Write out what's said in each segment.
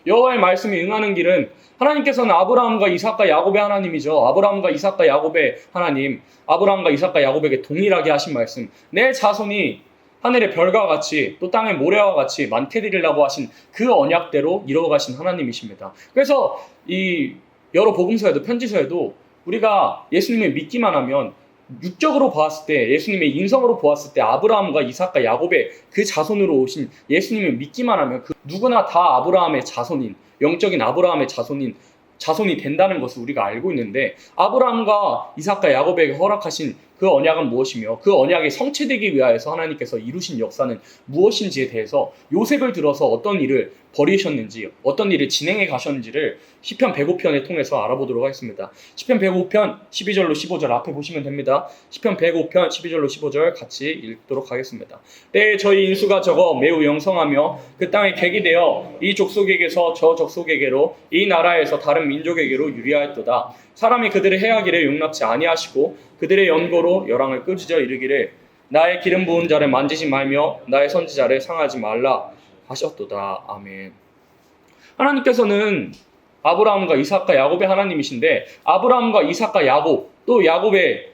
여호와의 말씀이 응하는 길은 하나님께서는 아브라함과 이삭과 야곱의 하나님이죠. 아브라함과 이삭과 야곱의 하나님, 아브라함과 이삭과 야곱에게 동일하게 하신 말씀, 내 자손이 하늘의 별과 같이 또 땅의 모래와 같이 많게 되리라고 하신 그 언약대로 이루어가신 하나님이십니다. 그래서 이 여러 복음서에도 편지서에도 우리가 예수님을 믿기만 하면 육적으로 보았을 때, 예수님의 인성으로 보았을 때 아브라함과 이삭과 야곱의 그 자손으로 오신 예수님을 믿기만 하면 그 누구나 다 아브라함의 자손인, 영적인 아브라함의 자손이 된다는 것을 우리가 알고 있는데, 아브라함과 이삭과 야곱에게 허락하신 그 언약은 무엇이며 그 언약이 성취되기 위하여서 하나님께서 이루신 역사는 무엇인지에 대해서 요셉을 들어서 어떤 일을 벌이셨는지, 어떤 일을 진행해 가셨는지를 시편 105편을 통해서 알아보도록 하겠습니다. 시편 105편 12절로 15절 앞에 보시면 됩니다. 시편 105편 12절로 15절 같이 읽도록 하겠습니다. 때에 저희 인수가 적어 매우 영성하며 그 땅에 객이 되어 이 족속에게서 저 족속에게로, 이 나라에서 다른 민족에게로 유리하였도다. 사람이 그들의 해하기를 용납지 아니하시고 그들의 연고로 열왕을 끄지져 이르기를 나의 기름 부은 자를 만지지 말며 나의 선지자를 상하지 말라 하셨도다. 아멘. 하나님께서는 아브라함과 이삭과 야곱의 하나님이신데, 아브라함과 이삭과 야곱, 또 야곱의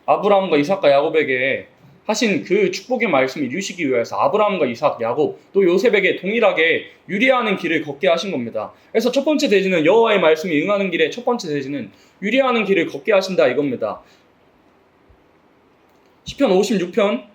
아브라함과 이삭과 야곱에게 하신 그 축복의 말씀을 이루시기 위해서 아브라함과 이삭, 야곱, 또 요셉에게 동일하게 유리하는 길을 걷게 하신 겁니다. 그래서 첫 번째 대지는 여호와의 말씀이 응하는 길의 첫 번째 대지는 유리하는 길을 걷게 하신다 이겁니다. 시편 56편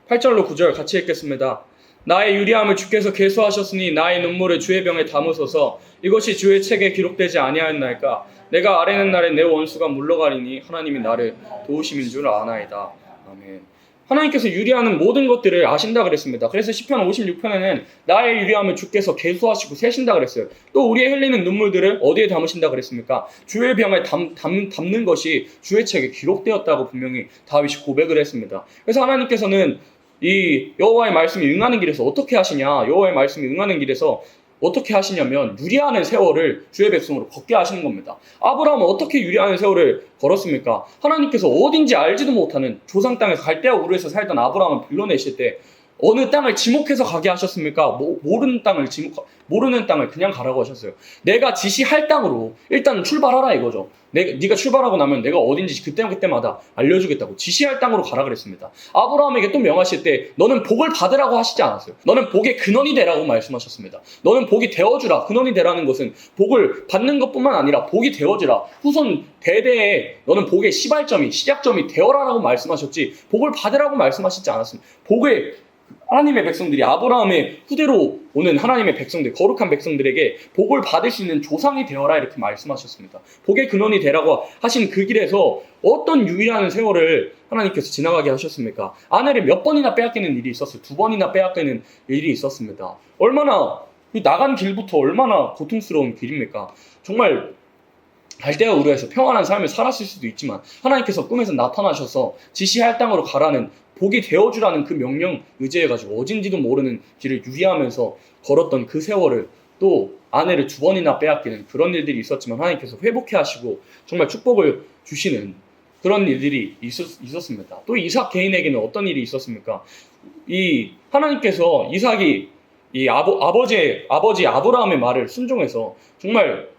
8절로 9절 같이 읽겠습니다. 나의 유리함을 주께서 계수하셨으니 나의 눈물을 주의 병에 담으소서. 이것이 주의 책에 기록되지 아니하였나이까. 내가 아뢰는 날에 내 원수가 물러가리니 하나님이 나를 도우심인 줄 아나이다. 아멘. 하나님께서 유리하는 모든 것들을 아신다 그랬습니다. 그래서 시편 56편에는 나의 유리함을 주께서 계수하시고 세신다 그랬어요. 또 우리의 흘리는 눈물들을 어디에 담으신다 그랬습니까? 주의 병에 담는 것이 주의 책에 기록되었다고 분명히 다윗이 고백을 했습니다. 그래서 하나님께서는 이 여호와의 말씀이 응하는 길에서 어떻게 하시냐? 여호와의 말씀이 응하는 길에서 어떻게 하시냐면 유리하는 세월을 주의 백성으로 걷게 하시는 겁니다. 아브라함은 어떻게 유리하는 세월을 걸었습니까? 하나님께서 어딘지 알지도 못하는 조상 땅에서 갈대아 우르에서 살던 아브라함을 불러내실 때 어느 땅을 지목해서 가게 하셨습니까? 모르는 땅을 그냥 가라고 하셨어요. 내가 지시할 땅으로 일단 출발하라 이거죠. 네가 출발하고 나면 내가 어딘지 그때마다 알려주겠다고 지시할 땅으로 가라 그랬습니다. 아브라함에게 또 명하실 때 너는 복을 받으라고 하시지 않았어요. 너는 복의 근원이 되라고 말씀하셨습니다. 너는 복이 되어주라. 근원이 되라는 것은 복을 받는 것뿐만 아니라 복이 되어주라. 후손 대대에 너는 복의 시작점이 되어라라고 말씀하셨지 복을 받으라고 말씀하시지 않았습니다. 하나님의 백성들이 아브라함의 후대로 오는 하나님의 백성들, 거룩한 백성들에게 복을 받을 수 있는 조상이 되어라 이렇게 말씀하셨습니다. 복의 근원이 되라고 하신 그 길에서 어떤 유일한 세월을 하나님께서 지나가게 하셨습니까? 아내를 몇 번이나 빼앗기는 일이 있었어요. 2번이나 빼앗기는 일이 있었습니다. 나간 길부터 얼마나 고통스러운 길입니까? 정말 갈대아 우르에서 평안한 삶을 살았을 수도 있지만 하나님께서 꿈에서 나타나셔서 지시할 땅으로 가라는 복이 되어주라는 그 명령 의지해가지고 어딘지도 모르는 길을 유리하면서 걸었던 그 세월을 또 아내를 2번이나 빼앗기는 그런 일들이 있었지만 하나님께서 회복해 하시고 정말 축복을 주시는 그런 일들이 있었습니다. 또 이삭 개인에게는 어떤 일이 있었습니까? 하나님께서 이삭이 아버지 아브라함의 말을 순종해서 정말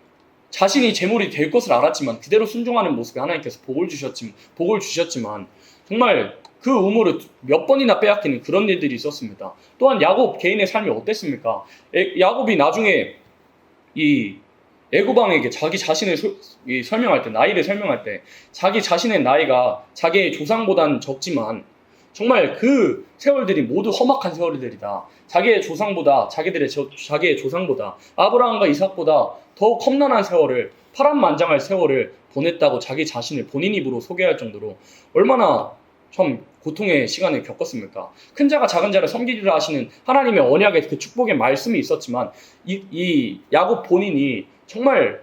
자신이 제물이 될 것을 알았지만 그대로 순종하는 모습에 하나님께서 복을 주셨지만 정말 그 우물을 몇 번이나 빼앗기는 그런 일들이 있었습니다. 또한 야곱 개인의 삶이 어땠습니까? 야곱이 나중에 이 애굽왕에게 자기 자신을 나이를 설명할 때 자기 자신의 나이가 자기의 조상보다는 적지만 정말 그 세월들이 모두 험악한 세월들이다. 자기의 조상보다 아브라함과 이삭보다 더 험난한 세월을 파란만장할 세월을 보냈다고 자기 자신을 본인 입으로 소개할 정도로 얼마나 참 고통의 시간을 겪었습니까? 큰 자가 작은 자를 섬기리라 하시는 하나님의 언약의 그 축복의 말씀이 있었지만 이 야곱 본인이 정말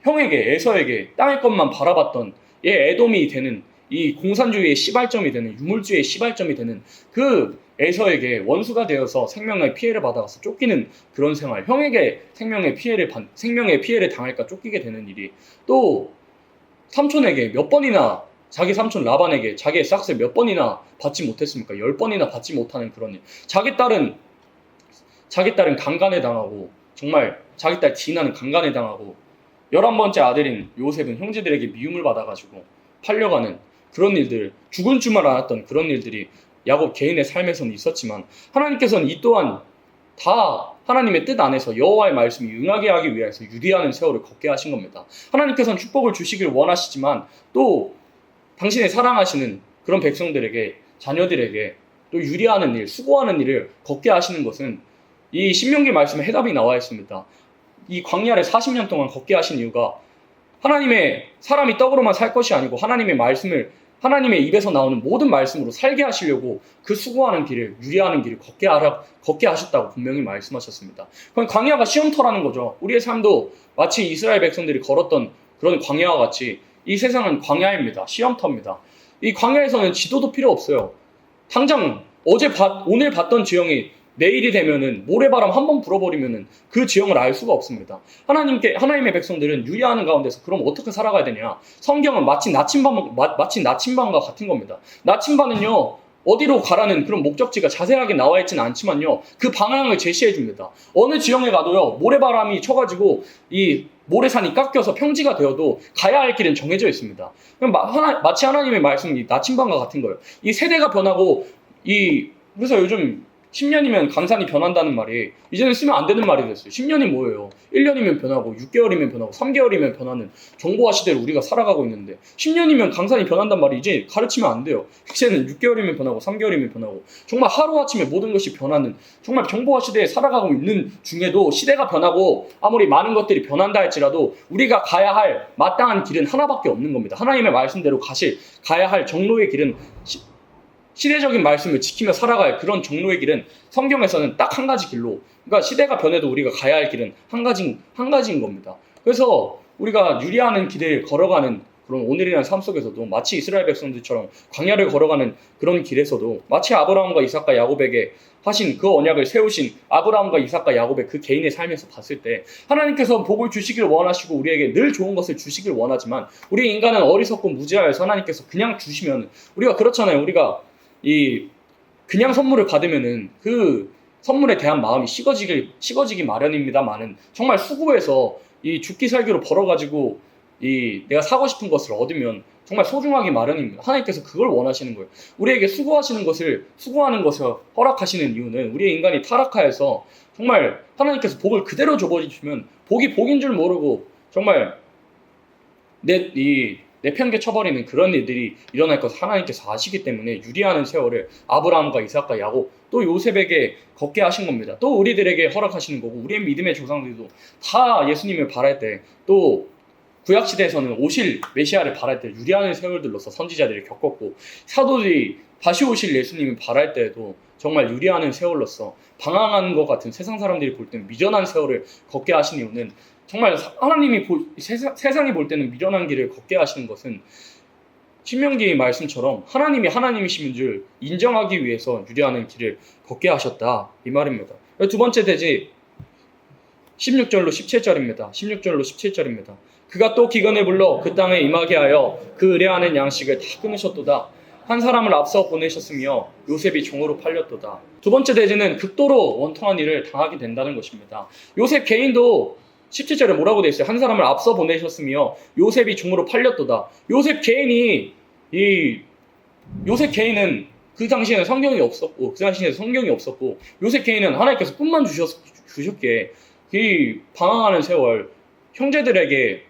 형에게 에서에게 땅의 것만 바라봤던 에돔이 되는 이 공산주의의 시발점이 되는 유물주의의 시발점이 되는 그 에서에게 원수가 되어서 생명의 피해를 받아서 쫓기는 그런 생활, 형에게 생명의 피해를 당할까 쫓기게 되는 일이, 또 삼촌에게 몇 번이나 자기 삼촌 라반에게 자기의 싹스를 몇 번이나 받지 못했습니까? 10번이나 받지 못하는 그런 일. 자기 딸은 강간에 당하고 정말 자기 딸 디나는 강간을 당하고 11번째 아들인 요셉은 형제들에게 미움을 받아가지고 팔려가는 그런 일들, 죽은 줄만 알았던 그런 일들이 야곱 개인의 삶에서는 있었지만 하나님께서는 이 또한 다 하나님의 뜻 안에서 여호와의 말씀이 응하게 하기 위해서 유리하는 세월을 걷게 하신 겁니다. 하나님께서는 축복을 주시길 원하시지만 또 당신의 사랑하시는 그런 백성들에게, 자녀들에게 또 유리하는 일, 수고하는 일을 걷게 하시는 것은 이 신명기 말씀에 해답이 나와 있습니다. 이 광야를 40년 동안 걷게 하신 이유가 하나님의 사람이 떡으로만 살 것이 아니고 하나님의 말씀을 하나님의 입에서 나오는 모든 말씀으로 살게 하시려고 그 수고하는 길을, 유리하는 길을 걷게 하셨다고 분명히 말씀하셨습니다. 그럼 광야가 시험터라는 거죠. 우리의 삶도 마치 이스라엘 백성들이 걸었던 그런 광야와 같이 이 세상은 광야입니다. 시험터입니다. 이 광야에서는 지도도 필요 없어요. 당장 오늘 봤던 지형이 내일이 되면은 모래바람 한 번 불어버리면은 그 지형을 알 수가 없습니다. 하나님의 백성들은 유리하는 가운데서 그럼 어떻게 살아가야 되냐? 성경은 마치 나침반과 같은 겁니다. 나침반은요, 어디로 가라는 그런 목적지가 자세하게 나와 있지는 않지만요, 그 방향을 제시해 줍니다. 어느 지형에 가도요, 모래바람이 쳐가지고 이 모래산이 깎여서 평지가 되어도 가야 할 길은 정해져 있습니다. 마치 하나님의 말씀이 나침반과 같은 거예요. 이 세대가 변하고 그래서 요즘 10년이면 강산이 변한다는 말이 이제는 쓰면 안 되는 말이 됐어요. 10년이 뭐예요? 1년이면 변하고 6개월이면 변하고 3개월이면 변하는 정보화 시대를 우리가 살아가고 있는데 10년이면 강산이 변한단 말이 이제 가르치면 안 돼요. 이제는 6개월이면 변하고 3개월이면 변하고 정말 하루아침에 모든 것이 변하는 정말 정보화 시대에 살아가고 있는 중에도 시대가 변하고 아무리 많은 것들이 변한다 할지라도 우리가 가야 할 마땅한 길은 하나밖에 없는 겁니다. 하나님의 말씀대로 가야 할 정로의 길은 시대적인 말씀을 지키며 살아갈 그런 정로의 길은 성경에서는 딱 한 가지 길로, 그러니까 시대가 변해도 우리가 가야 할 길은 한 가지인 겁니다. 그래서 우리가 유리하는 길을 걸어가는 그런 오늘이라는 삶 속에서도 마치 이스라엘 백성들처럼 광야를 걸어가는 그런 길에서도 마치 아브라함과 이삭과 야곱에게 하신 그 언약을 세우신 아브라함과 이삭과 야곱의 그 개인의 삶에서 봤을 때 하나님께서 복을 주시길 원하시고 우리에게 늘 좋은 것을 주시길 원하지만 우리 인간은 어리석고 무지하여서 하나님께서 그냥 주시면 우리가 그렇잖아요. 우리가 그냥 선물을 받으면은 그 선물에 대한 마음이 식어지기 마련입니다만은 정말 수고해서 이 죽기 살기로 벌어가지고 내가 사고 싶은 것을 얻으면 정말 소중하기 마련입니다. 하나님께서 그걸 원하시는 거예요. 우리에게 수고하는 것을 허락하시는 이유는 우리의 인간이 타락하여서 정말 하나님께서 복을 그대로 줘버리시면 복이 복인 줄 모르고 정말 내팽개 쳐버리는 그런 일들이 일어날 것을 하나님께서 아시기 때문에 유리하는 세월을 아브라함과 이삭과 야곱 또 요셉에게 걷게 하신 겁니다. 또 우리들에게 허락하시는 거고 우리의 믿음의 조상들도 다 예수님을 바랄 때 또 구약시대에서는 오실 메시아를 바랄 때 유리하는 세월들로서 선지자들이 겪었고 사도들이 다시 오실 예수님을 바랄 때에도 정말 유리하는 세월로서 방황하는 것 같은 세상 사람들이 볼 때는 미련한 세월을 걷게 하신 이유는 정말 하나님이 세상이 볼 때는 미련한 길을 걷게 하시는 것은 신명기의 말씀처럼 하나님이 하나님이심인 줄 인정하기 위해서 유리하는 길을 걷게 하셨다 이 말입니다. 두 번째 대지 16절로 17절입니다. 그가 또 기근을 불러 그 땅에 임하게 하여 그 의뢰하는 양식을 다 끊으셨도다. 한 사람을 앞서 보내셨으며 요셉이 종으로 팔렸도다. 두 번째 대지는 극도로 원통한 일을 당하게 된다는 것입니다. 요셉 개인도 17절에 뭐라고 되어 있어요? 한 사람을 앞서 보내셨으며 요셉이 종으로 팔렸도다. 요셉 개인은 그 당시에는 성경이 없었고 요셉 개인은 하나님께서 꿈만 주셨기에 이 방황하는 세월 형제들에게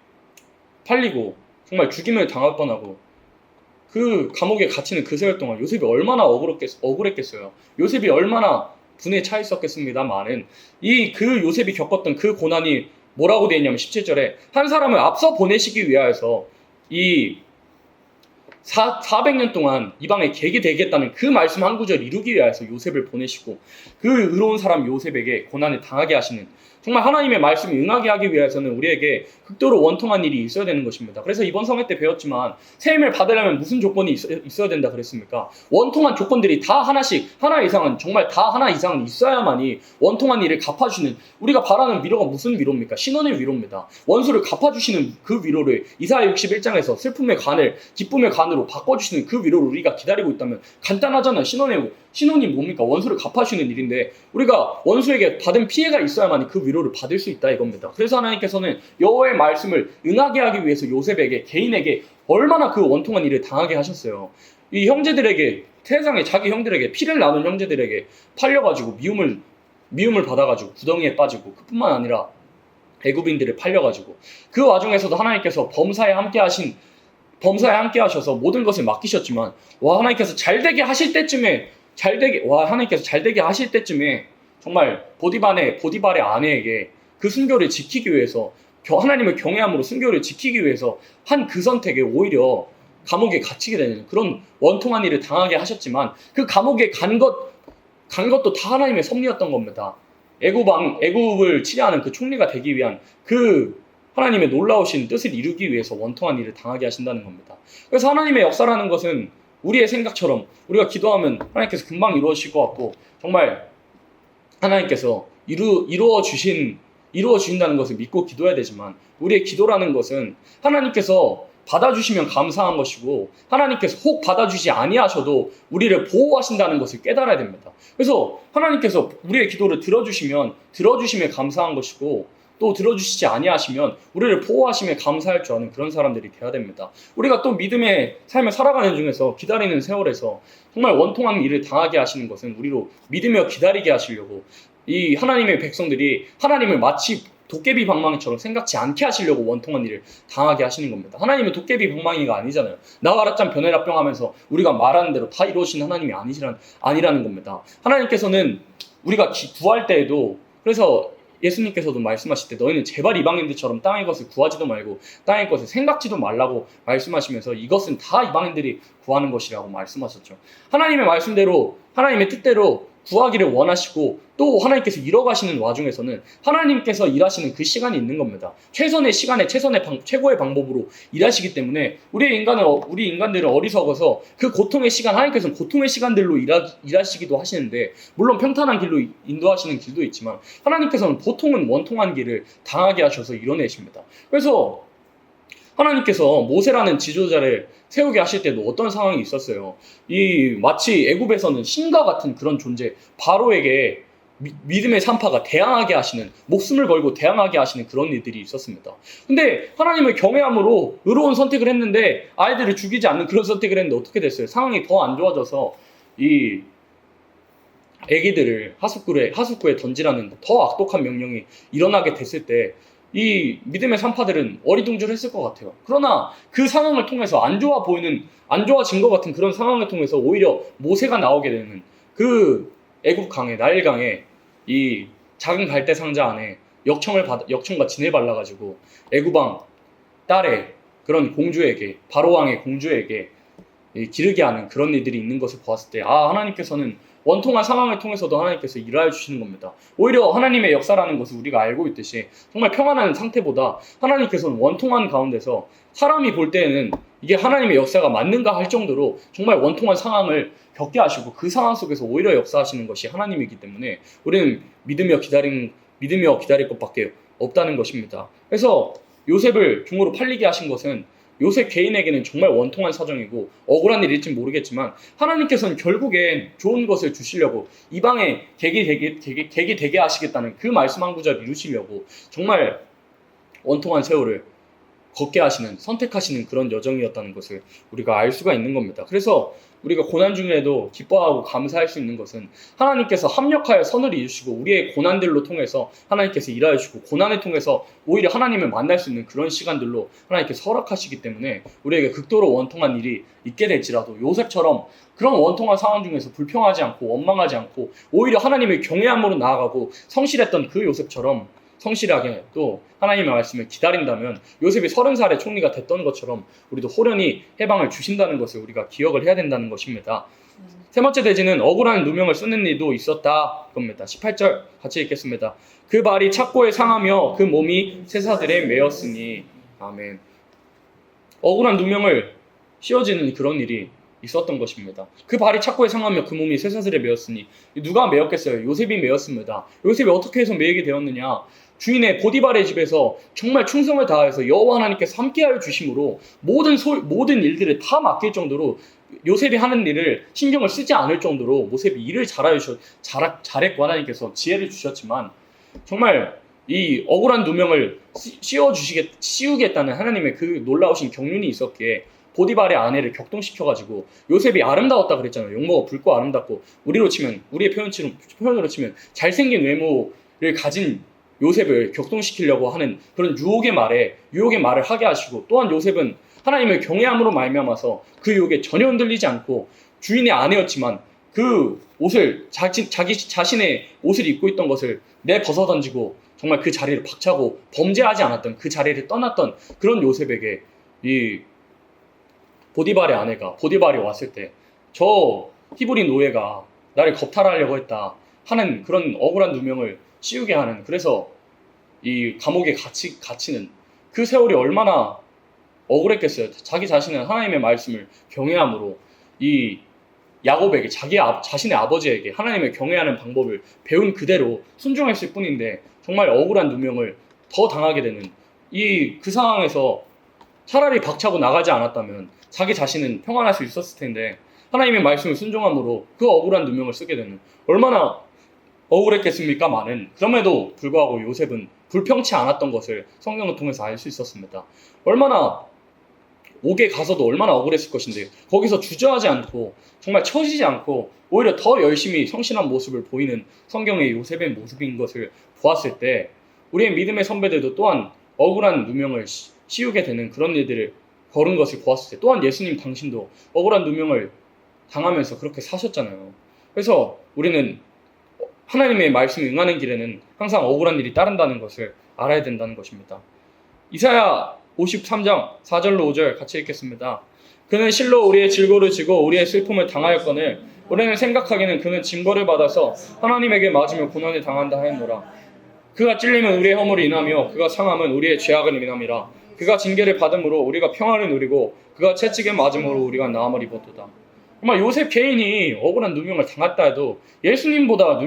팔리고 정말 죽임을 당할 뻔하고 그 감옥에 갇히는 그 세월 동안 요셉이 얼마나 억울했겠어요. 요셉이 얼마나 분에 차 있었겠습니다만은 그 요셉이 겪었던 그 고난이 뭐라고 되어 있냐면 17절에 한 사람을 앞서 보내시기 위하여서 400년 동안 이방에 객이 되겠다는 그 말씀 한 구절 이루기 위해서 요셉을 보내시고 그 의로운 사람 요셉에게 고난을 당하게 하시는 정말 하나님의 말씀이 응하게 하기 위해서는 우리에게 극도로 원통한 일이 있어야 되는 것입니다. 그래서 이번 성회 때 배웠지만 새 힘을 받으려면 무슨 조건이 있어야 된다 그랬습니까? 원통한 조건들이 다 하나 이상은 정말 다 하나 이상은 있어야만이 원통한 일을 갚아주는 우리가 바라는 위로가 무슨 위로입니까? 신원의 위로입니다. 원수를 갚아주시는 그 위로를 이사야 61장에서 슬픔의 간을 기쁨의 간으로 바꿔주시는 그 위로를 우리가 기다리고 있다면 간단하잖아요. 신원의 신혼이 뭡니까? 원수를 갚아주는 일인데 우리가 원수에게 받은 피해가 있어야만 그 위로를 받을 수 있다 이겁니다. 그래서 하나님께서는 여호와의 말씀을 응하게 하기 위해서 요셉에게 개인에게 얼마나 그 원통한 일을 당하게 하셨어요. 이 형제들에게 세상에 자기 형들에게 피를 나눈 형제들에게 팔려가지고 미움을 받아가지고 구덩이에 빠지고 그뿐만 아니라 애굽인들을 팔려가지고 그 와중에서도 하나님께서 범사에 함께 하셔서 모든 것을 맡기셨지만 하나님께서 잘되게 하실 때쯤에 정말 보디발의 아내에게 그 순교를 지키기 위해서 하나님을 경외함으로 순교를 지키기 위해서 한 그 선택에 오히려 감옥에 갇히게 되는 그런 원통한 일을 당하게 하셨지만 그 감옥에 간 것도 다 하나님의 섭리였던 겁니다. 애굽을 치려하는 그 총리가 되기 위한 그 하나님의 놀라우신 뜻을 이루기 위해서 원통한 일을 당하게 하신다는 겁니다. 그래서 하나님의 역사라는 것은 우리의 생각처럼 우리가 기도하면 하나님께서 금방 이루어질 것 같고 정말 하나님께서 이루어주신다는 것을 믿고 기도해야 되지만 우리의 기도라는 것은 하나님께서 받아주시면 감사한 것이고 하나님께서 혹 받아주지 아니하셔도 우리를 보호하신다는 것을 깨달아야 됩니다. 그래서 하나님께서 우리의 기도를 들어주심에 감사한 것이고 또 들어주시지 아니하시면 우리를 보호하심에 감사할 줄 아는 그런 사람들이 되어야 됩니다. 우리가 또 믿음의 삶을 살아가는 중에서 기다리는 세월에서 정말 원통한 일을 당하게 하시는 것은 우리로 믿으며 기다리게 하시려고 이 하나님의 백성들이 하나님을 마치 도깨비 방망이처럼 생각지 않게 하시려고 원통한 일을 당하게 하시는 겁니다. 하나님은 도깨비 방망이가 아니잖아요. 나와라짠 변해라병 하면서 우리가 말하는 대로 다 이루어진 하나님이 아니라는 겁니다. 하나님께서는 우리가 구할 때에도 그래서 예수님께서도 말씀하실 때 너희는 제발 이방인들처럼 땅의 것을 구하지도 말고 땅의 것을 생각지도 말라고 말씀하시면서 이것은 다 이방인들이 구하는 것이라고 말씀하셨죠. 하나님의 말씀대로 하나님의 뜻대로 구하기를 원하시고 또 하나님께서 이뤄가시는 와중에서는 하나님께서 일하시는 그 시간이 있는 겁니다. 최선의 시간에 최고의 방법으로 일하시기 때문에 우리 인간들은 어리석어서 그 고통의 시간, 하나님께서는 고통의 시간들로 일하시기도 하시는데 물론 평탄한 길로 인도하시는 길도 있지만 하나님께서는 보통은 원통한 길을 당하게 하셔서 이뤄내십니다. 그래서 하나님께서 모세라는 지도자를 세우게 하실 때도 어떤 상황이 있었어요. 마치 애굽에서는 신과 같은 그런 존재 바로에게 믿음의 산파가 대항하게 하시는 목숨을 걸고 대항하게 하시는 그런 일들이 있었습니다. 근데 하나님을 경외함으로 의로운 선택을 했는데 아이들을 죽이지 않는 그런 선택을 했는데 어떻게 됐어요? 상황이 더 안 좋아져서 이 애기들을 하숫구에 던지라는 더 악독한 명령이 일어나게 됐을 때 이 믿음의 산파들은 어리둥절했을 것 같아요. 그러나 그 상황을 통해서 안 좋아진 것 같은 그런 상황을 통해서 오히려 모세가 나오게 되는 그 애굽 강에 나일강에 이 작은 갈대 상자 안에 역청과 진을 발라가지고 애굽왕 딸의 그런 공주에게 바로왕의 공주에게 기르게 하는 그런 일들이 있는 것을 보았을 때 하나님께서는 원통한 상황을 통해서도 하나님께서 일하여 주시는 겁니다. 오히려 하나님의 역사라는 것을 우리가 알고 있듯이 정말 평안한 상태보다 하나님께서는 원통한 가운데서 사람이 볼 때에는 이게 하나님의 역사가 맞는가 할 정도로 정말 원통한 상황을 겪게 하시고 그 상황 속에서 오히려 역사하시는 것이 하나님이기 때문에 우리는 믿으며 기다릴 것밖에 없다는 것입니다. 그래서 요셉을 종으로 팔리게 하신 것은 요셉 개인에게는 정말 원통한 사정이고 억울한 일일지 모르겠지만 하나님께서는 결국엔 좋은 것을 주시려고 이방의 객이 되게 하시겠다는 그 말씀 한 구절 이루시려고 정말 원통한 세월을 선택하시는 그런 여정이었다는 것을 우리가 알 수가 있는 겁니다. 그래서 우리가 고난 중에도 기뻐하고 감사할 수 있는 것은 하나님께서 합력하여 선을 이루시고 우리의 고난들로 통해서 하나님께서 일하여 주시고 고난을 통해서 오히려 하나님을 만날 수 있는 그런 시간들로 하나님께서 허락하시기 때문에 우리에게 극도로 원통한 일이 있게 될지라도 요셉처럼 그런 원통한 상황 중에서 불평하지 않고 원망하지 않고 오히려 하나님의 경외함으로 나아가고 성실했던 그 요셉처럼 성실하게 또 하나님의 말씀을 기다린다면 요셉이 30살의 총리가 됐던 것처럼 우리도 호련히 해방을 주신다는 것을 우리가 기억을 해야 된다는 것입니다. 세 번째 대지는 억울한 누명을 쓰는 일도 있었다 겁니다. 18절 같이 읽겠습니다. 그 발이 착고에 상하며 그 몸이 쇠사슬에 매였으니 아멘. 억울한 누명을 씌워지는 그런 일이 있었던 것입니다. 그 발이 착고에 상하며 그 몸이 쇠사슬에 매였으니 누가 매였겠어요? 요셉이 매였습니다. 요셉이 어떻게 해서 매이게 되었느냐? 주인의 보디발의 집에서 정말 충성을 다해서 여호와 하나님께서 함께하여 주심으로 모든 일들을 다 맡길 정도로 요셉이 하는 일을 신경을 쓰지 않을 정도로 모셉이 일을 잘했고 하나님께서 지혜를 주셨지만 정말 이 억울한 누명을 씌우겠다는 하나님의 그 놀라우신 경륜이 있었기에 보디발의 아내를 격동시켜가지고 요셉이 아름다웠다 그랬잖아요. 용모가 붉고 아름답고 우리로 치면 우리의 표현으로 치면 잘생긴 외모를 가진 요셉을 격동시키려고 하는 그런 유혹의 말을 하게 하시고 또한 요셉은 하나님을 경외함으로 말미암아서 그 유혹에 전혀 흔들리지 않고 주인의 아내였지만 그 옷을 자기 자신의 옷을 입고 있던 것을 내벗어 던지고 정말 그 자리를 박차고 범죄하지 않았던 그 자리를 떠났던 그런 요셉에게 이 보디발이 왔을 때 저 히브리 노예가 나를 겁탈하려고 했다 하는 그런 억울한 누명을 씌우게 하는 그래서 이 감옥에 갇히는 그 세월이 얼마나 억울했겠어요. 자기 자신은 하나님의 말씀을 경외함으로 이 야곱에게 자신의 아버지에게 하나님을 경외하는 방법을 배운 그대로 순종했을 뿐인데 정말 억울한 누명을 더 당하게 되는 그 상황에서 차라리 박차고 나가지 않았다면 자기 자신은 평안할 수 있었을 텐데 하나님의 말씀을 순종함으로 그 억울한 누명을 쓰게 되는 얼마나 억울했겠습니까? 그럼에도 불구하고 요셉은 불평치 않았던 것을 성경을 통해서 알 수 있었습니다. 얼마나 옥에 가서도 얼마나 억울했을 것인데 거기서 주저하지 않고 정말 처지지 않고 오히려 더 열심히 성실한 모습을 보이는 성경의 요셉의 모습인 것을 보았을 때 우리의 믿음의 선배들도 또한 억울한 누명을 씌우게 되는 그런 일들을 걸은 것을 보았을 때 또한 예수님 당신도 억울한 누명을 당하면서 그렇게 사셨잖아요. 그래서 우리는 하나님의 말씀에 응하는 길에는 항상 억울한 일이 따른다는 것을 알아야 된다는 것입니다. 이사야 53장 4절로 5절 같이 읽겠습니다. 그는 실로 우리의 질고를 지고 우리의 슬픔을 당하였거늘 우리는 생각하기는 그는 징벌을 받아서 하나님에게 맞으며 고난을 당한다 하였노라. 그가 찔림은 우리의 허물을 인하며 그가 상함은 우리의 죄악을 인함이라. 그가 징계를 받음으로 우리가 평안을 누리고 그가 채찍에 맞음으로 우리가 나음을 입었도다. 정말 요셉 개인이 억울한 누명을 당했다 해도 예수님보다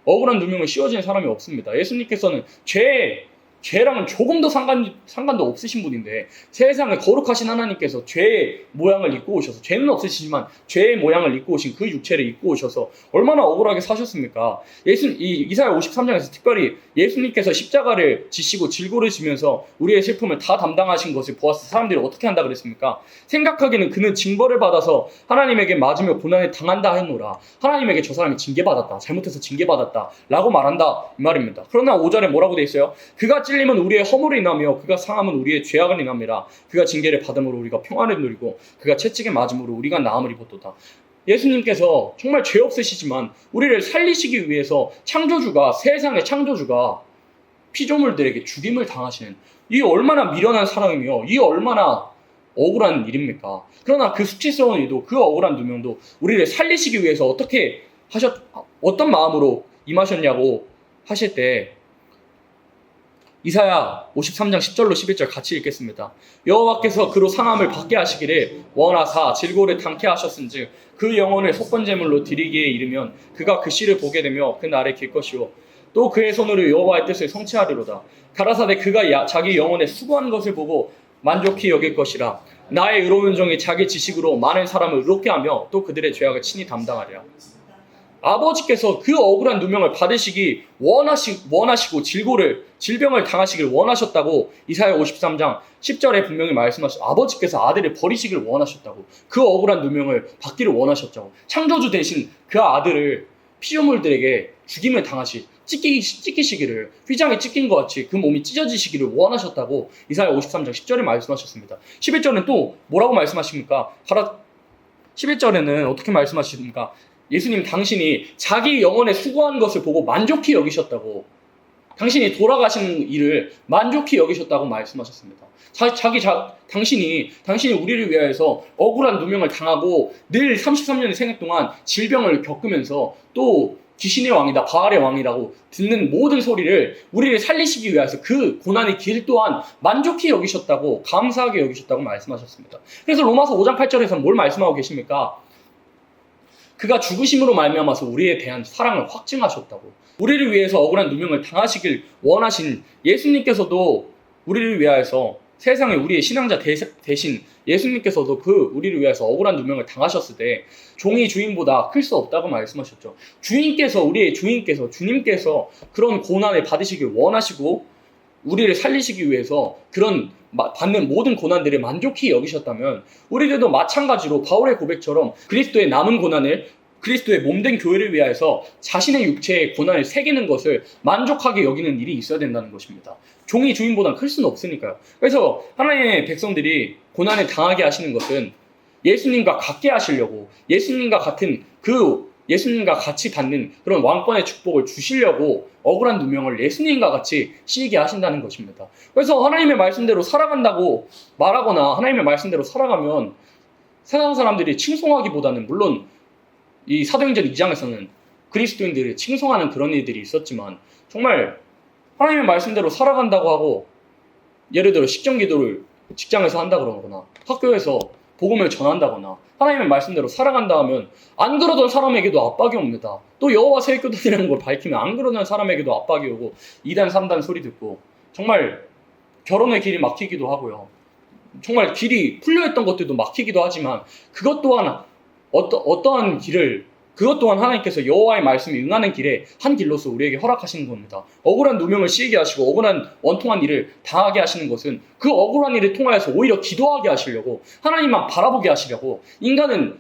억울한 누명을 씌워진 사람이 없습니다. 예수님께서는 죄랑은 조금 더 상관도 없으신 분인데 세상에 거룩하신 하나님께서 죄의 모양을 입고 오셔서 죄는 없으시지만 죄의 모양을 입고 오신 그 육체를 입고 오셔서 얼마나 억울하게 사셨습니까? 이사야 53장에서 특별히 예수님께서 십자가를 지시고 질고를 지면서 우리의 슬픔을 다 담당하신 것을 보았을 때 사람들이 어떻게 한다 그랬습니까? 생각하기는 그는 징벌을 받아서 하나님에게 맞으며 고난을 당한다 하노라. 하나님에게 저 사람이 징계받았다, 잘못해서 징계받았다 라고 말한다 이 말입니다. 그러나 5절에 뭐라고 돼 있어요? 그가 찔림은 우리의 허물을 인하며 그가 상함은 우리의 죄악을 인함이라. 그가 징계를 받음으로 우리가 평안을 누리고 그가 채찍에 맞음으로 우리가 나음을 입었도다. 예수님께서 정말 죄 없으시지만 우리를 살리시기 위해서 세상의 창조주가 피조물들에게 죽임을 당하시는 이 얼마나 미련한 사랑이며 이 얼마나 억울한 일입니까? 그러나 그 수치스러운 일도 그 억울한 누명도 우리를 살리시기 위해서 어떤 마음으로 임하셨냐고 하실 때 이사야 53장 10절로 11절 같이 읽겠습니다. 여호와께서 그로 상함을 받게 하시기를 원하사 질고를 당케 하셨은즉 그 영혼을 속건제물로 드리기에 이르면 그가 그 씨를 보게 되며 그 날에 길 것이요 또 그의 손으로 여호와의 뜻을 성취하리로다. 가라사대 그가 자기 영혼에 수고한 것을 보고 만족히 여길 것이라. 나의 의로운 종이 자기 지식으로 많은 사람을 의롭게 하며 또 그들의 죄악을 친히 담당하리라. 아버지께서 그 억울한 누명을 받으시기 원하시고 질병을 당하시길 원하셨다고 이사야 53장 10절에 분명히 말씀하셨죠. 아버지께서 아들을 버리시길 원하셨다고. 그 억울한 누명을 받기를 원하셨다고. 창조주 대신 그 아들을 피조물들에게 죽임을 찢기시기를 휘장에 찢긴 것 같이 그 몸이 찢어지시기를 원하셨다고 이사야 53장 10절에 말씀하셨습니다. 11절은 또 뭐라고 말씀하십니까? 11절에는 어떻게 말씀하십니까? 예수님 당신이 자기 영혼에 수고한 것을 보고 만족히 여기셨다고, 당신이 돌아가시는 일을 만족히 여기셨다고 말씀하셨습니다. 당신이 우리를 위하여서 억울한 누명을 당하고 늘 33년의 생애 동안 질병을 겪으면서 또 귀신의 왕이다, 바알의 왕이라고 듣는 모든 소리를 우리를 살리시기 위해서 그 고난의 길 또한 만족히 여기셨다고, 감사하게 여기셨다고 말씀하셨습니다. 그래서 로마서 5장 8절에서는 뭘 말씀하고 계십니까? 그가 죽으심으로 말미암아서 우리에 대한 사랑을 확증하셨다고. 우리를 위해서 억울한 누명을 당하시길 원하신 예수님께서도 우리를 위하여서 세상에 우리의 신앙자 대신 예수님께서도 그 우리를 위해서 억울한 누명을 당하셨을 때 종이 주인보다 클 수 없다고 말씀하셨죠. 우리의 주인께서 주님께서 그런 고난을 받으시길 원하시고 우리를 살리시기 위해서 그런 받는 모든 고난들을 만족히 여기셨다면 우리들도 마찬가지로 바울의 고백처럼 그리스도의 남은 고난을 그리스도의 몸된 교회를 위하여서 자신의 육체의 고난을 새기는 것을 만족하게 여기는 일이 있어야 된다는 것입니다. 종이 주인보다 클 수는 없으니까요. 그래서 하나님의 백성들이 고난을 당하게 하시는 것은 예수님과 같게 하시려고 예수님과 같이 받는 그런 왕권의 축복을 주시려고 억울한 누명을 예수님과 같이 씌게 하신다는 것입니다. 그래서 하나님의 말씀대로 살아간다고 말하거나 하나님의 말씀대로 살아가면 세상 사람들이 칭송하기보다는 물론 이 사도행전 2장에서는 그리스도인들을 칭송하는 그런 일들이 있었지만 정말 하나님의 말씀대로 살아간다고 하고 예를 들어 식전기도를 직장에서 한다 그러거나 학교에서 복음을 전한다거나 하나님의 말씀대로 살아간다 하면 안 그러던 사람에게도 압박이 옵니다. 또 여호와 세교단이라는 걸 밝히면 안 그러던 사람에게도 압박이 오고 2단 3단 소리 듣고 정말 결혼의 길이 막히기도 하고요. 정말 길이 풀려있던 것들도 막히기도 하지만 그것 또한 그것 또한 하나님께서 여호와의 말씀에 응하는 길에 한 길로서 우리에게 허락하시는 겁니다. 억울한 누명을 씌게 하시고 억울한 원통한 일을 당하게 하시는 것은 그 억울한 일을 통하여서 오히려 기도하게 하시려고 하나님만 바라보게 하시려고 인간은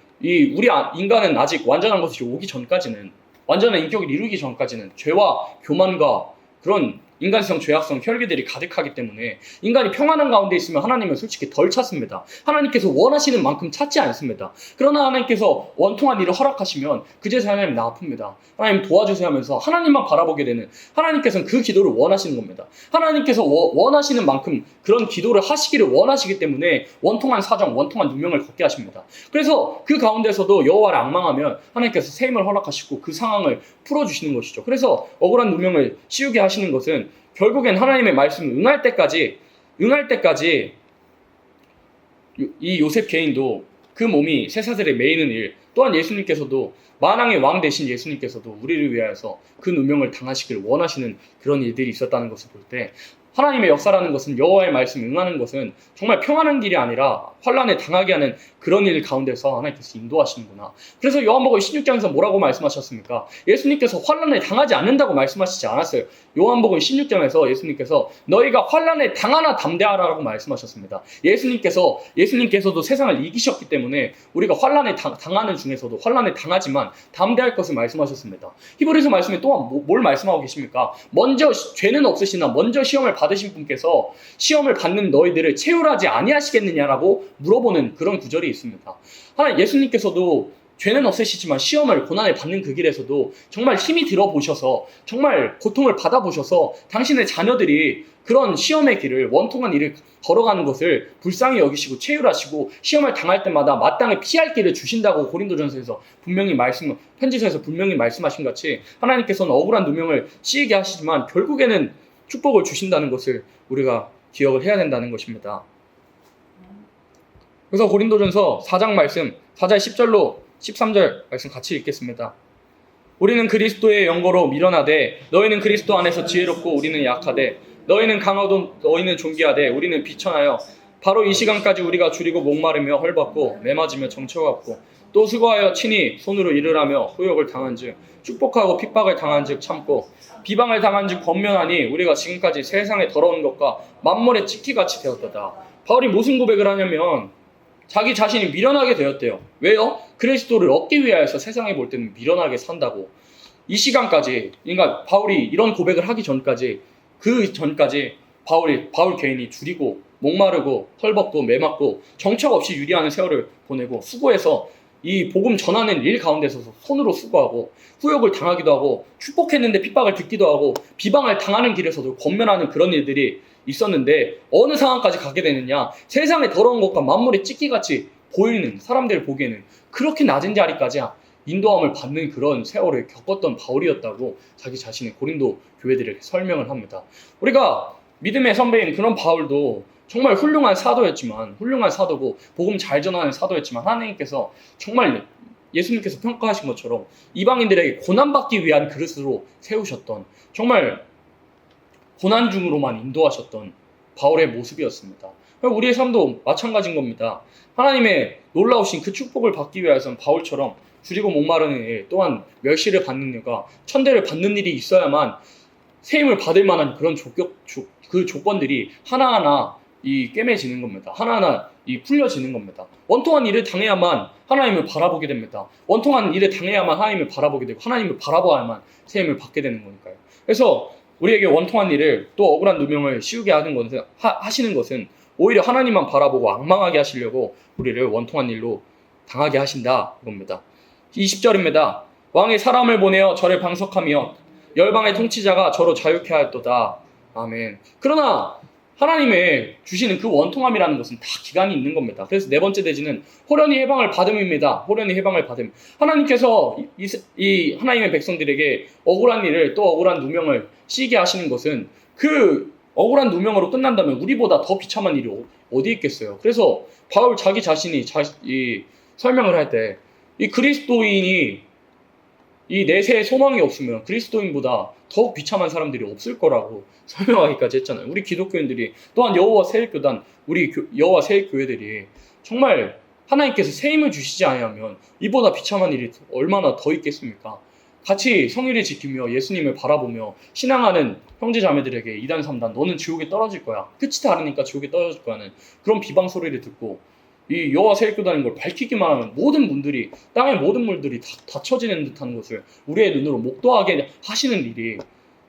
아직 완전한 것이 오기 전까지는 완전한 인격을 이루기 전까지는 죄와 교만과 그런 인간성, 죄악성, 혈기들이 가득하기 때문에 인간이 평안한 가운데 있으면 하나님은 솔직히 덜 찾습니다. 하나님께서 원하시는 만큼 찾지 않습니다. 그러나 하나님께서 원통한 일을 허락하시면 그제서야 하나님 나 아픕니다. 하나님 도와주세요 하면서 하나님만 바라보게 되는 하나님께서는 그 기도를 원하시는 겁니다. 하나님께서 원하시는 만큼 그런 기도를 하시기를 원하시기 때문에 원통한 사정, 원통한 누명을 걷게 하십니다. 그래서 그 가운데서도 여호와를 앙망하면 하나님께서 새 힘을 허락하시고 그 상황을 풀어주시는 것이죠. 그래서 억울한 누명을 씌우게 하시는 것은 결국엔 하나님의 말씀을 응할 때까지 이 요셉 개인도 그 몸이 쇠사슬에 매이는 일, 또한 예수님께서도 만왕의 왕 되신 예수님께서도 우리를 위하여서 그 누명을 당하시길 원하시는 그런 일들이 있었다는 것을 볼 때 하나님의 역사라는 것은 여호와의 말씀 응하는 것은 정말 평안한 길이 아니라 환난에 당하게 하는 그런 일 가운데서 하나님께서 인도하시는구나. 그래서 요한복음 16장에서 뭐라고 말씀하셨습니까? 예수님께서 환난에 당하지 않는다고 말씀하시지 않았어요. 요한복음 16장에서 예수님께서 너희가 환난에 당하나 담대하라고 말씀하셨습니다. 예수님께서도 세상을 이기셨기 때문에 우리가 환난에 당하는 중에서도 환난에 당하지만 담대할 것을 말씀하셨습니다. 히브리서 말씀에 또한 뭘 말씀하고 계십니까? 먼저 죄는 없으시나 먼저 시험을 받으신 분께서 시험을 받는 너희들을 체휼하지 아니하시겠느냐라고 물어보는 그런 구절이 있습니다. 하나님 예수님께서도 죄는 없으시지만 시험을 고난을 받는 그 길에서도 정말 힘이 들어보셔서 정말 고통을 받아보셔서 당신의 자녀들이 그런 시험의 길을 원통한 일을 걸어가는 것을 불쌍히 여기시고 체휼하시고 시험을 당할 때마다 마땅히 피할 길을 주신다고 고린도전서에서 편지서에서 분명히 말씀하신 같이 하나님께서는 억울한 누명을 씌게 하시지만 결국에는 축복을 주신다는 것을 우리가 기억을 해야 된다는 것입니다. 그래서 고린도전서 4장 말씀 4절 10절로 13절 말씀 같이 읽겠습니다. 우리는 그리스도의 영광로 밀어나되 너희는 그리스도 안에서 지혜롭고 우리는 약하되 너희는 강하고 너희는 존귀하되 우리는 비천하여 바로 이 시간까지 우리가 줄이고 목마르며 헐벗고 매맞으며 정처같고 또 수고하여 친히 손으로 일을 하며 후욕을 당한즉 축복하고 핍박을 당한즉 참고 비방을 당한즉 권면하니 우리가 지금까지 세상의 더러운 것과 만물의 찢기같이 되었도다. 바울이 무슨 고백을 하냐면 자기 자신이 미련하게 되었대요. 왜요? 그리스도를 얻기 위하여서 세상에 볼 때는 미련하게 산다고. 이 시간까지, 그러니까 바울이 이런 고백을 하기 전까지, 바울 개인이 줄이고 목마르고 헐벗고 매맞고 정처 없이 유리하는 세월을 보내고 수고해서 이 복음 전하는 일 가운데서 손으로 수고하고 후욕을 당하기도 하고 축복했는데 핍박을 듣기도 하고 비방을 당하는 길에서도 권면하는 그런 일들이 있었는데 어느 상황까지 가게 되느냐, 세상의 더러운 것과 만물의 찢기같이 보이는 사람들 보기에는 그렇게 낮은 자리까지 인도함을 받는 그런 세월을 겪었던 바울이었다고 자기 자신의 고린도 교회들에게 설명을 합니다. 우리가 믿음의 선배인 그런 바울도 정말 훌륭한 사도고 복음 잘 전하는 사도였지만 하나님께서 정말 예수님께서 평가하신 것처럼 이방인들에게 고난받기 위한 그릇으로 세우셨던 정말 고난 중으로만 인도하셨던 바울의 모습이었습니다. 우리의 삶도 마찬가지인 겁니다. 하나님의 놀라우신 그 축복을 받기 위해서는 바울처럼 줄이고 목마르는 일, 또한 멸시를 받는 일과 천대를 받는 일이 있어야만 세임을 받을 만한 그런 그 조건들이 하나하나 이 꿰매지는 겁니다. 하나하나 이 풀려지는 겁니다. 원통한 일을 당해야만 하나님을 바라보게 됩니다. 원통한 일을 당해야만 하나님을 바라보게 되고 하나님을 바라봐야만 세임을 받게 되는 거니까요. 그래서 우리에게 원통한 일을 또 억울한 누명을 씌우게 하시는 것은 오히려 하나님만 바라보고 앙망하게 하시려고 우리를 원통한 일로 당하게 하신다 이겁니다. 20절입니다. 왕이 사람을 보내어 저를 방석하며 열방의 통치자가 저로 자유케 하였도다. 아멘. 그러나 하나님의 주시는 그 원통함이라는 것은 다 기간이 있는 겁니다. 그래서 네 번째 대지는 호련히 해방을 받음입니다. 호련히 해방을 받음. 하나님께서 이 하나님의 백성들에게 억울한 일을 또 억울한 누명을 씌게 하시는 것은 그 억울한 누명으로 끝난다면 우리보다 더 비참한 일이 어디 있겠어요. 그래서 바울 자기 자신이 설명을 할 때 이 그리스도인이 이 내세에 소망이 없으면 그리스도인보다 더욱 비참한 사람들이 없을 거라고 설명하기까지 했잖아요. 우리 기독교인들이 또한 여호와 세일교단, 우리 여호와 세일교회들이 정말 하나님께서 세임을 주시지 아니하면 이보다 비참한 일이 얼마나 더 있겠습니까? 같이 성의를 지키며 예수님을 바라보며 신앙하는 형제자매들에게 2단 3단 너는 지옥에 떨어질 거야. 끝이 다르니까 지옥에 떨어질 거야는 그런 비방 소리를 듣고 이 여호와 세일교단인 걸 밝히기만 하면 모든 분들이 땅의 모든 물들이 다 닫혀지는 듯한 것을 우리의 눈으로 목도하게 하시는 일이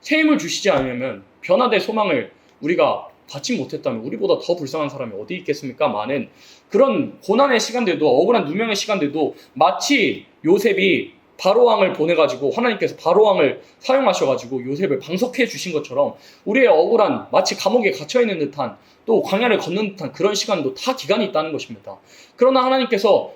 세임을 주시지 않으면 변화될 소망을 우리가 받지 못했다면 우리보다 더 불쌍한 사람이 어디 있겠습니까? 많은 그런 고난의 시간들도 억울한 누명의 시간들도 마치 요셉이 바로왕을 보내가지고 하나님께서 바로왕을 사용하셔가지고 요셉을 방석해 주신 것처럼 우리의 억울한 마치 감옥에 갇혀있는 듯한 또 광야를 걷는 듯한 그런 시간도 다 기간이 있다는 것입니다. 그러나 하나님께서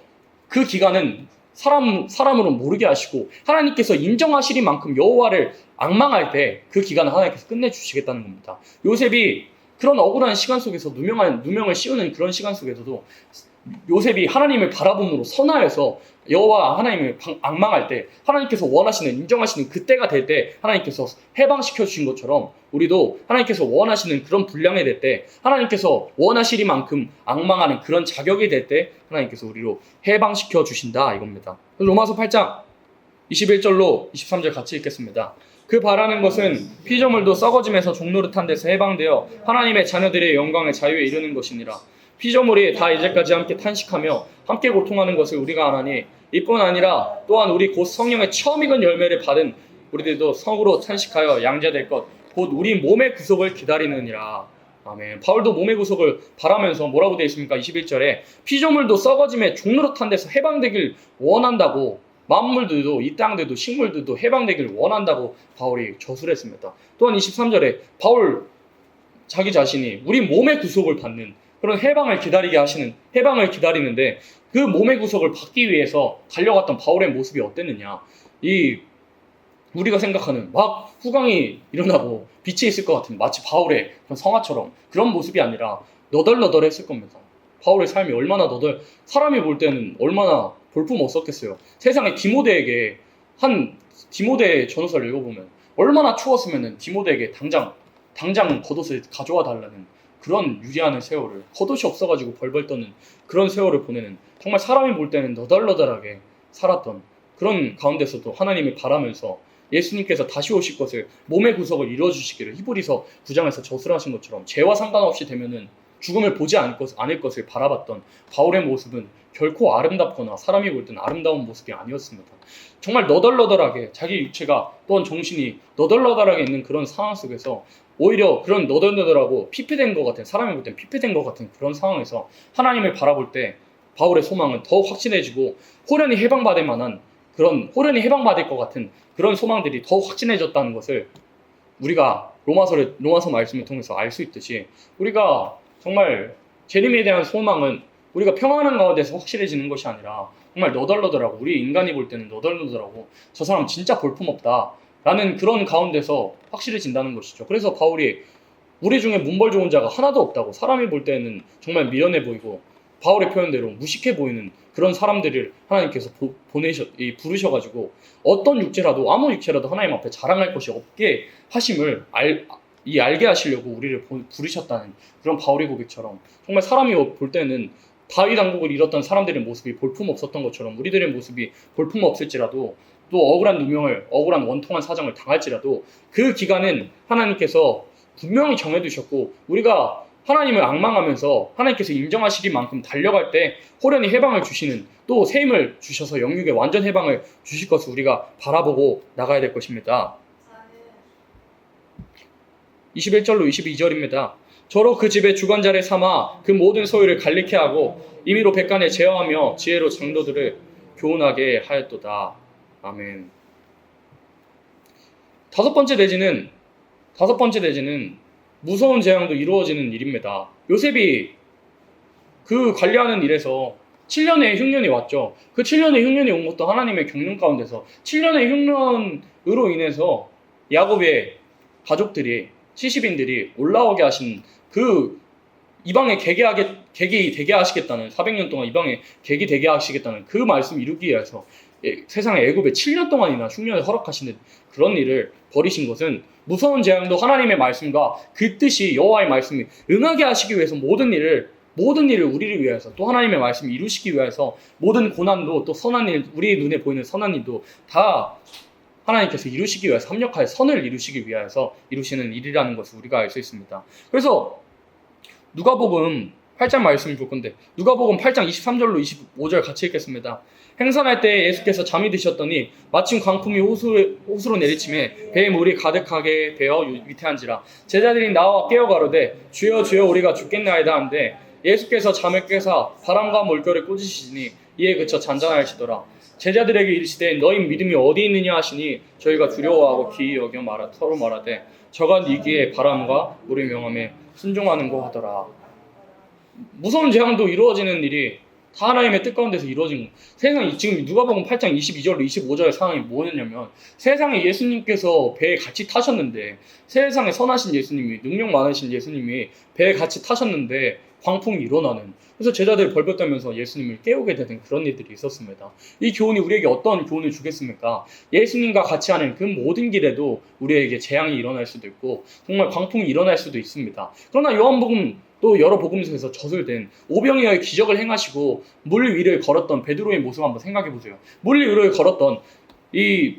그 기간은 사람으로 모르게 하시고 하나님께서 인정하시리만큼 여호와를 앙망할 때 그 기간을 하나님께서 끝내주시겠다는 겁니다. 요셉이 그런 억울한 시간 속에서 누명을 씌우는 그런 시간 속에서도 요셉이 하나님을 바라봄으로 선하여서 여호와 하나님을 앙망할 때 하나님께서 원하시는 인정하시는 그때가 될 때 하나님께서 해방시켜 주신 것처럼 우리도 하나님께서 원하시는 그런 분량이 될 때 하나님께서 원하시리만큼 앙망하는 그런 자격이 될 때 하나님께서 우리로 해방시켜 주신다 이겁니다. 로마서 8장 21절로 23절 같이 읽겠습니다. 그 바라는 것은 피조물도 썩어짐에서 종노릇한 데서 해방되어 하나님의 자녀들의 영광의 자유에 이르는 것이니라. 피조물이 다 이제까지 함께 탄식하며 함께 고통하는 것을 우리가 아나니 이뿐 아니라 또한 우리 곧 성령의 처음 익은 열매를 받은 우리들도 성으로 탄식하여 양자될 것 곧 우리 몸의 구속을 기다리느니라. 아멘. 바울도 몸의 구속을 바라면서 뭐라고 되어 있습니까? 21절에 피조물도 썩어짐에 종노릇한 데서 해방되길 원한다고 만물들도 이 땅들도 식물들도 해방되길 원한다고 바울이 저술했습니다. 또한 23절에 바울 자기 자신이 우리 몸의 구속을 받는 그런 해방을 기다리는데 그 몸의 구속을 받기 위해서 달려갔던 바울의 모습이 어땠느냐. 우리가 생각하는 막 후광이 일어나고 빛이 있을 것 같은 마치 바울의 그런 성화처럼 그런 모습이 아니라 너덜너덜했을 겁니다. 바울의 삶이 얼마나 사람이 볼 때는 얼마나 볼품 없었겠어요. 세상에 디모데에게 디모데 전서를 읽어보면 얼마나 추웠으면 디모데에게 당장 겉옷을 가져와 달라는 그런 유리하는 세월을 겉옷이 없어가지고 벌벌 떠는 그런 세월을 보내는 정말 사람이 볼 때는 너덜너덜하게 살았던 그런 가운데서도 하나님을 바라면서 예수님께서 다시 오실 것을 몸의 구속을 이루어주시기를 히브리서 9장에서 저술하신 것처럼 죄와 상관없이 되면은 죽음을 보지 않을 것을 바라봤던 바울의 모습은 결코 아름답거나 사람이 볼 때는 아름다운 모습이 아니었습니다. 정말 너덜너덜하게 자기 육체가 또한 정신이 너덜너덜하게 있는 그런 상황 속에서 오히려 그런 너덜너덜하고 피폐된 것 같은 사람이 볼 때 피폐된 것 같은 그런 상황에서 하나님을 바라볼 때 바울의 소망은 더욱 확신해지고 호련히 해방받을 것 같은 그런 소망들이 더욱 확진해졌다는 것을 우리가 로마서 말씀을 통해서 알 수 있듯이 우리가 정말 재림에 대한 소망은 우리가 평안한 가운데서 확실해지는 것이 아니라 정말 너덜너덜하고 우리 인간이 볼 때는 너덜너덜하고 저 사람 진짜 볼품없다 라는 그런 가운데서 확실해진다는 것이죠. 그래서 바울이 우리 중에 문벌 좋은 자가 하나도 없다고 사람이 볼 때는 정말 미련해 보이고 바울의 표현대로 무식해 보이는 그런 사람들을 하나님께서 부르셔가지고 어떤 육체라도 아무 육체라도 하나님 앞에 자랑할 것이 없게 하심을 이 알게 하시려고 우리를 부르셨다는 그런 바울의 고백처럼 정말 사람이 볼 때는 다윗 왕국을 잃었던 사람들의 모습이 볼품없었던 것처럼 우리들의 모습이 볼품없을지라도 또 억울한 누명을 억울한 원통한 사정을 당할지라도 그 기간은 하나님께서 분명히 정해두셨고 우리가 하나님을 앙망하면서 하나님께서 인정하시기만큼 달려갈 때 호련히 해방을 주시는 또 새 힘을 주셔서 영육의 완전 해방을 주실 것을 우리가 바라보고 나가야 될 것입니다. 21절로 22절입니다. 저로 그 집의 주관자를 삼아 그 모든 소유를 갈리케 하고 임의로 백간에 제어하며 지혜로 장로들을 교훈하게 하였도다. 아멘. 다섯 번째 대지는 무서운 재앙도 이루어지는 일입니다. 요셉이 그 관리하는 일에서 7년의 흉년이 왔죠. 그 7년의 흉년이 온 것도 하나님의 경륜 가운데서 7년의 흉년으로 인해서 야곱의 가족들이 70인들이 올라오게 하신 그 이방에 객이 되게 하시겠다는 400년 동안 이방에 객이 되게 하시겠다는 그 말씀 이루기 위해서 세상에 애굽에 7년 동안이나 흉년을 허락하시는 그런 일을 벌이신 것은 무서운 재앙도 하나님의 말씀과 그 뜻이 여호와의 말씀이 응하게 하시기 위해서 모든 일을 우리를 위해서 또 하나님의 말씀을 이루시기 위해서 모든 고난도 또 선한 일 우리 눈에 보이는 선한 일도 다 하나님께서 이루시기 위해서 합력하여 선을 이루시기 위해서 이루시는 일이라는 것을 우리가 알 수 있습니다. 그래서 누가복음 8장 말씀을 볼 건데 누가복음 8장 23절로 25절 같이 읽겠습니다. 행선할 때 예수께서 잠이 드셨더니 마침 광풍이 호수로 내리침에 배에 물이 가득하게 배어 위태한지라 제자들이 나와 깨어 가로되 주여 주여 우리가 죽겠나이다 한데 예수께서 잠을 깨사 바람과 물결을 꾸짖으시니 이에 그쳐 잔잔하시더라. 제자들에게 이르시되 너희 믿음이 어디 있느냐 하시니 저희가 두려워하고 기이 여겨 서로 말하되 저가 니기에 바람과 물의 명함에 순종하는 거 하더라. 무서운 재앙도 이루어지는 일이 다 하나님의 뜻 가운데서 이루어진 세상이 지금 누가복음 8장 22절로 25절의 상황이 뭐였냐면 세상에 예수님께서 배에 같이 타셨는데 세상에 선하신 예수님이 능력 많으신 예수님이 배에 같이 타셨는데 광풍이 일어나는 그래서 제자들이 벌벌 떨면서 예수님을 깨우게 되는 그런 일들이 있었습니다. 이 교훈이 우리에게 어떤 교훈을 주겠습니까? 예수님과 같이 하는 그 모든 길에도 우리에게 재앙이 일어날 수도 있고 정말 광풍이 일어날 수도 있습니다. 그러나 요한복음 또 여러 복음서에서 저술된 오병이어의 기적을 행하시고 물 위를 걸었던 베드로의 모습 한번 생각해 보세요. 물 위를 걸었던 이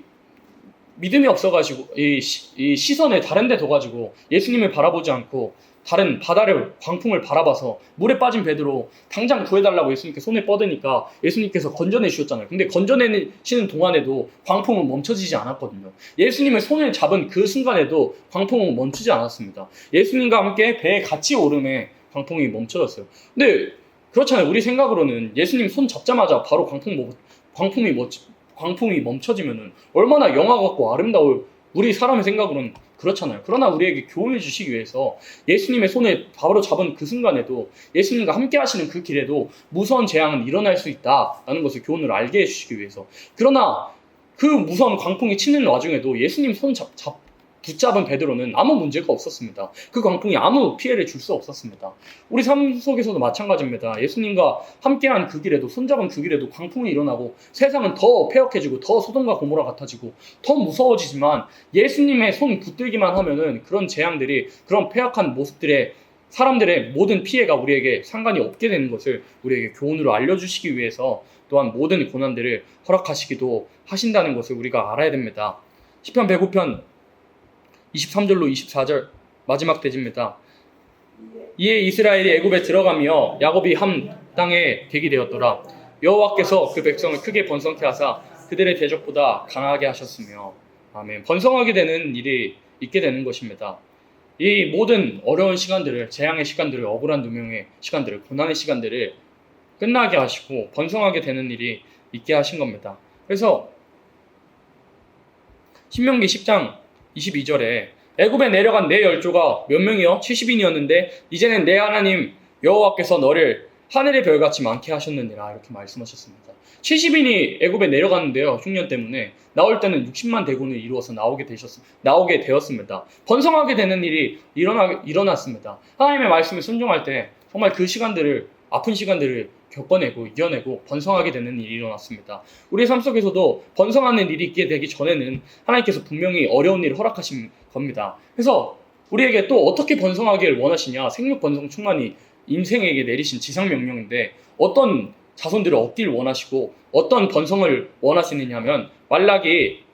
믿음이 없어가지고 이 시선을 다른 데 둬가지고 예수님을 바라보지 않고 다른 바다를 광풍을 바라봐서 물에 빠진 베드로 당장 구해달라고 예수님께 손을 뻗으니까 예수님께서 건져내 주셨잖아요. 근데 건져내시는 동안에도 광풍은 멈춰지지 않았거든요. 예수님의 손을 잡은 그 순간에도 광풍은 멈추지 않았습니다. 예수님과 함께 배에 같이 오름에 광풍이 멈춰졌어요. 근데 그렇잖아요. 우리 생각으로는 예수님 손 잡자마자 바로 광풍이 멈춰지면은 얼마나 영화 같고 아름다울 우리 사람의 생각으로는 그렇잖아요. 그러나 우리에게 교훈을 주시기 위해서 예수님의 손을 바로 잡은 그 순간에도 예수님과 함께 하시는 그 길에도 무서운 재앙은 일어날 수 있다라는 것을 교훈을 알게 해주시기 위해서 그러나 그 무서운 광풍이 치는 와중에도 예수님 손 붙잡은 베드로는 아무 문제가 없었습니다. 그 광풍이 아무 피해를 줄 수 없었습니다. 우리 삶 속에서도 마찬가지입니다. 예수님과 함께한 그 길에도 손잡은 그 길에도 광풍이 일어나고 세상은 더 폐역해지고 더 소돔과 고모라 같아지고 더 무서워지지만 예수님의 손 붙들기만 하면은 그런 재앙들이 그런 폐역한 모습들의 사람들의 모든 피해가 우리에게 상관이 없게 되는 것을 우리에게 교훈으로 알려주시기 위해서 또한 모든 고난들을 허락하시기도 하신다는 것을 우리가 알아야 됩니다. 시편 105편 23절로 24절 마지막 대지입니다. 이에 이스라엘이 애굽에 들어가며 야곱이 함 땅에 객이 되었더라. 여호와께서 그 백성을 크게 번성케 하사 그들의 대적보다 강하게 하셨으며 아멘. 번성하게 되는 일이 있게 되는 것입니다. 이 모든 어려운 시간들을 재앙의 시간들을 억울한 누명의 시간들을 고난의 시간들을 끝나게 하시고 번성하게 되는 일이 있게 하신 겁니다. 그래서 신명기 10장 22절에 애굽에 내려간 내 열조가 몇 명이요? 70인이었는데 이제는 내 하나님 여호와께서 너를 하늘의 별같이 많게 하셨느니라 이렇게 말씀하셨습니다. 70인이 애굽에 내려갔는데요. 흉년 때문에 나올 때는 60만 대군을 이루어서 나오게 되었습니다. 번성하게 되는 일이 일어났습니다. 하나님의 말씀에 순종할 때 정말 그 시간들을 아픈 시간들을 겪어내고 이겨내고 번성하게 되는 일이 일어났습니다. 우리의 삶 속에서도 번성하는 일이 있게 되기 전에는 하나님께서 분명히 어려운 일을 허락하신 겁니다. 그래서 우리에게 또 어떻게 번성하기를 원하시냐? 생육 번성 충만이 인생에게 내리신 지상 명령인데 어떤 자손들을 얻기를 원하시고 어떤 번성을 원하시느냐면 말라기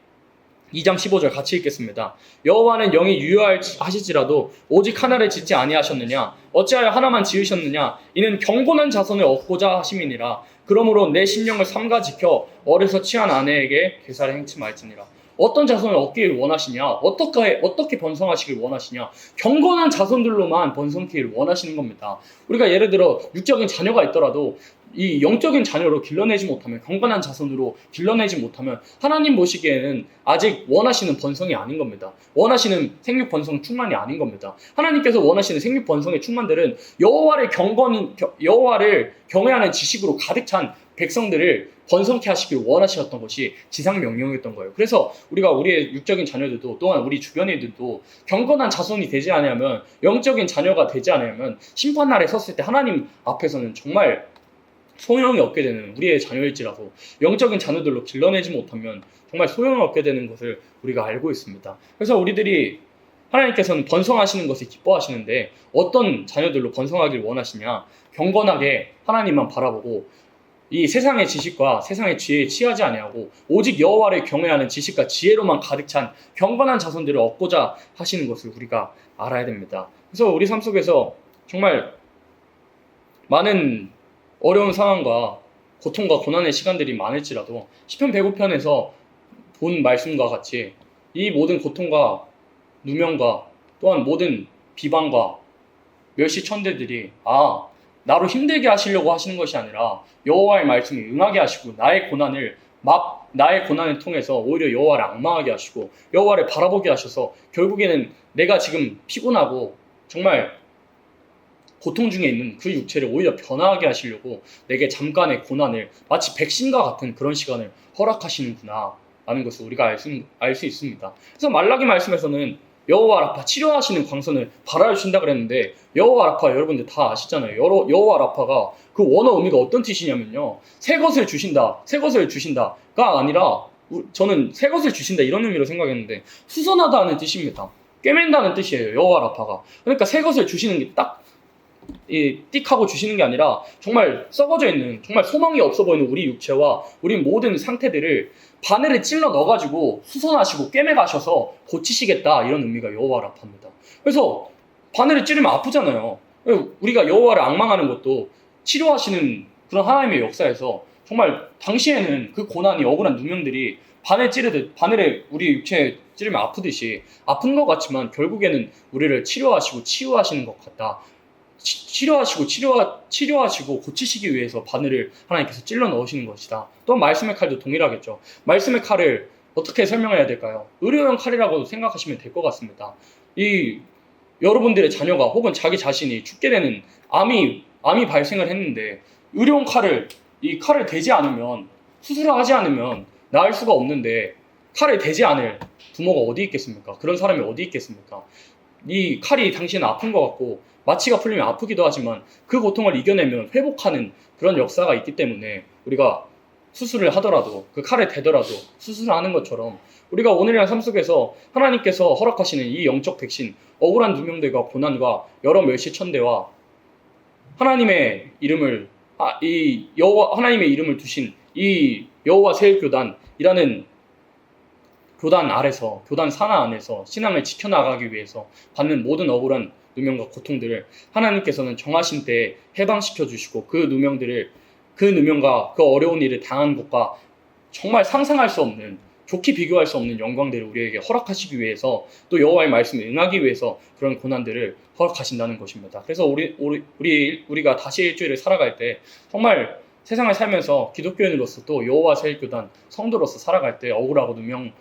2장 15절 같이 읽겠습니다. 여호와는 영이 유효하실지라도 오직 하나를 짓지 아니하셨느냐? 어찌하여 하나만 지으셨느냐? 이는 경건한 자손을 얻고자 하심이니라. 그러므로 내 심령을 삼가 지켜 어려서 취한 아내에게 계사를 행치 말지니라. 어떤 자손을 얻기를 원하시냐? 어떻게 번성하시길 원하시냐? 경건한 자손들로만 번성키를 원하시는 겁니다. 우리가 예를 들어 육적인 자녀가 있더라도 이 영적인 자녀로 길러내지 못하면, 경건한 자손으로 길러내지 못하면 하나님 보시기에는 아직 원하시는 번성이 아닌 겁니다. 원하시는 생육 번성 충만이 아닌 겁니다. 하나님께서 원하시는 생육 번성의 충만들은 여호와를 경외하는 지식으로 가득 찬 백성들을 번성케 하시길 원하셨던 것이 지상 명령이었던 거예요. 그래서 우리가 우리의 육적인 자녀들도 또한 우리 주변의 들도 경건한 자손이 되지 않으면, 영적인 자녀가 되지 않으면 심판날에 섰을 때 하나님 앞에서는 정말 소용이 없게 되는, 우리의 자녀일지라도 영적인 자녀들로 길러내지 못하면 정말 소용이 없게 되는 것을 우리가 알고 있습니다. 그래서 우리들이, 하나님께서는 번성하시는 것을 기뻐하시는데 어떤 자녀들로 번성하길 원하시냐? 경건하게 하나님만 바라보고 이 세상의 지식과 세상의 지혜에 취하지 아니하고 오직 여호와를 경외하는 지식과 지혜로만 가득 찬 경건한 자손들을 얻고자 하시는 것을 우리가 알아야 됩니다. 그래서 우리 삶 속에서 정말 많은 어려운 상황과 고통과 고난의 시간들이 많을지라도 시편 105편에서 본 말씀과 같이 이 모든 고통과 누명과 또한 모든 비방과 멸시천대들이 나로 힘들게 하시려고 하시는 것이 아니라 여호와의 말씀에 응하게 하시고 나의 고난을 통해서 오히려 여호와를 앙망하게 하시고 여호와를 바라보게 하셔서 결국에는 내가 지금 피곤하고 정말 고통 중에 있는 그 육체를 오히려 변화하게 하시려고 내게 잠깐의 고난을 마치 백신과 같은 그런 시간을 허락하시는구나 라는 것을 우리가 알 수 있습니다. 그래서 말라기 말씀에서는 여호와 라파, 치료하시는 광선을 발하여주신다 그랬는데 여호와 라파 여러분들 다 아시잖아요. 여호와 라파가 그 원어 의미가 어떤 뜻이냐면요, 새 것을 주신다가 아니라, 저는 새 것을 주신다 이런 의미로 생각했는데 수선하다는 뜻입니다. 꿰맨다는 뜻이에요, 여호와 라파가. 그러니까 새 것을 주시는 게 딱 띡하고 주시는 게 아니라 정말 썩어져 있는, 정말 소망이 없어 보이는 우리 육체와 우리 모든 상태들을 바늘을 찔러 넣어가지고 수선하시고 꿰매가셔서 고치시겠다, 이런 의미가 여호와 라파입니다. 그래서 바늘을 찌르면 아프잖아요. 우리가 여호와를 앙망하는 것도 치료하시는 그런 하나님의 역사에서 정말 당시에는 그 고난이, 억울한 누명들이 바늘에 우리 육체에 찌르면 아프듯이 아픈 것 같지만 결국에는 우리를 치료하시고 치유하시는 것 같다. 치료하시고 고치시기 위해서 바늘을 하나님께서 찔러 넣으시는 것이다. 또 말씀의 칼도 동일하겠죠. 말씀의 칼을 어떻게 설명해야 될까요? 의료용 칼이라고 생각하시면 될 것 같습니다. 이 여러분들의 자녀가 혹은 자기 자신이 죽게 되는 암이 발생을 했는데 의료용 이 칼을 대지 않으면, 수술을 하지 않으면 나을 수가 없는데 칼을 대지 않을 부모가 어디 있겠습니까? 그런 사람이 어디 있겠습니까? 이 칼이 당신은 아픈 것 같고 마취가 풀리면 아프기도 하지만 그 고통을 이겨내면 회복하는 그런 역사가 있기 때문에 우리가 수술을 하더라도, 그 칼을 대더라도 수술을 하는 것처럼 우리가 오늘의 삶 속에서 하나님께서 허락하시는 이 영적 백신, 억울한 누명들과 고난과 여러 멸시천대와 하나님의 이름을 하나님의 이름을 두신 이 여호와 세일교단이라는 교단 아래서, 교단 산하 안에서 신앙을 지켜나가기 위해서 받는 모든 억울한 누명과 고통들을 하나님께서는 정하신 때에 해방시켜 주시고 그 누명과 그 어려운 일을 당한 것과 정말 상상할 수 없는, 좋게 비교할 수 없는 영광들을 우리에게 허락하시기 위해서, 또 여호와의 말씀에 응하기 위해서 그런 고난들을 허락하신다는 것입니다. 그래서 우리가 다시 일주일을 살아갈 때 정말 세상을 살면서 기독교인으로서 또 여호와 세일교단 성도로서 살아갈 때 억울하고 누명을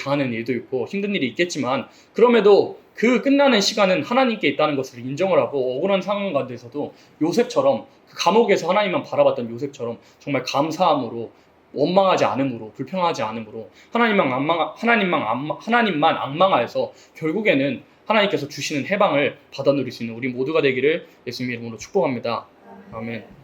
당하는 일도 있고 힘든 일이 있겠지만, 그럼에도 그 끝나는 시간은 하나님께 있다는 것을 인정을 하고 억울한 상황 가운데서도 요셉처럼, 그 감옥에서 하나님만 바라봤던 요셉처럼 정말 감사함으로, 원망하지 않음으로, 불평하지 않음으로 하나님만 앙망하여서 결국에는 하나님께서 주시는 해방을 받아 누릴 수 있는 우리 모두가 되기를 예수님의 이름으로 축복합니다. 아멘.